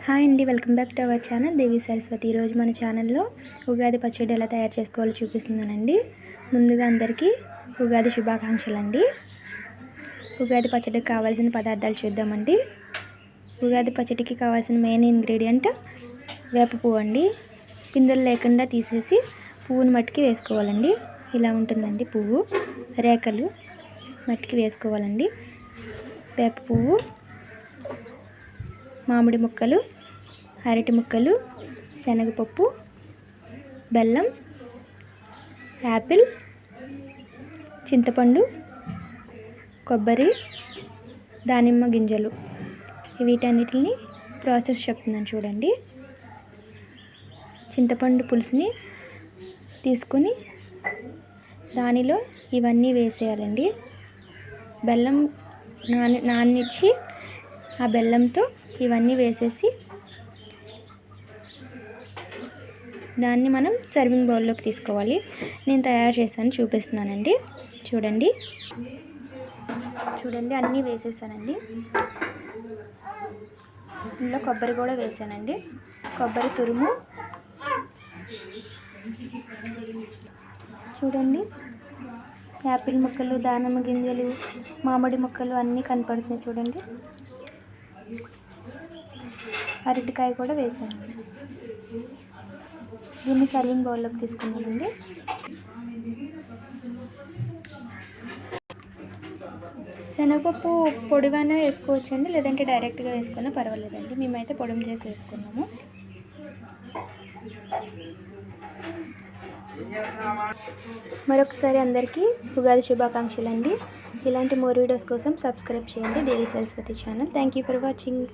Hi అండి, welcome back to our channel Devi Saraswati. ఈరోజు మన ఛానల్లో ఉగాది పచ్చడి ఎలా తయారు చేసుకోవాలో చూపిస్తున్నానండి. ముందుగా అందరికీ ఉగాది శుభాకాంక్షలు అండి. ఉగాది పచ్చడికి కావాల్సిన పదార్థాలు చూద్దామండి. ఉగాది పచ్చడికి కావాల్సిన మెయిన్ ఇంగ్రీడియంట్ వేప పువ్వు అండి. పిందెలు లేకుండా తీసేసి పువ్వును మట్టికి వేసుకోవాలండి. ఇలా ఉంటుందండి పువ్వు, రేఖలు మట్టికి వేసుకోవాలండి. వేప పువ్వు, మామిడి ముక్కలు, అరటి ముక్కలు, శనగపప్పు, బెల్లం, యాపిల్, చింతపండు, కొబ్బరి, దానిమ్మ గింజలు. వీటన్నిటిని ప్రాసెస్ చెప్తున్నాను చూడండి. చింతపండు పులుసుని తీసుకొని దానిలో ఇవన్నీ వేసేయాలండి. బెల్లం నానిచ్చి ఆ బెల్లంతో ఇవన్నీ వేసేసి దాన్ని మనం సర్వింగ్ బౌల్లోకి తీసుకోవాలి. నేను తయారు చేశాను, చూపిస్తున్నానండి. చూడండి అన్నీ వేసేసానండి. ఇందులో కొబ్బరి కూడా వేసానండి. కొబ్బరి తురుము చూడండి. యాపిల్ ముక్కలు, దానిమ్మ గింజలు, మామిడి ముక్కలు అన్నీ కనపడుతున్నాయి చూడండి. అరటికాయ కూడా వేసాను. దీన్ని సర్వింగ్ బౌల్లోకి తీసుకున్నానండి. శనగపప్పు పొడివైనా వేసుకోవచ్చండి, లేదంటే డైరెక్ట్గా వేసుకున్నా పర్వాలేదండి. మేమైతే పొడిం చేసి వేసుకున్నాము. మరొకసారి అందరికీ ఉగాది శుభాకాంక్షలు అండి. ఇలాంటి మోర్ వీడియోస్ కోసం సబ్స్క్రైబ్ చేయండి Devi Saraswati channel. Thank you for watching.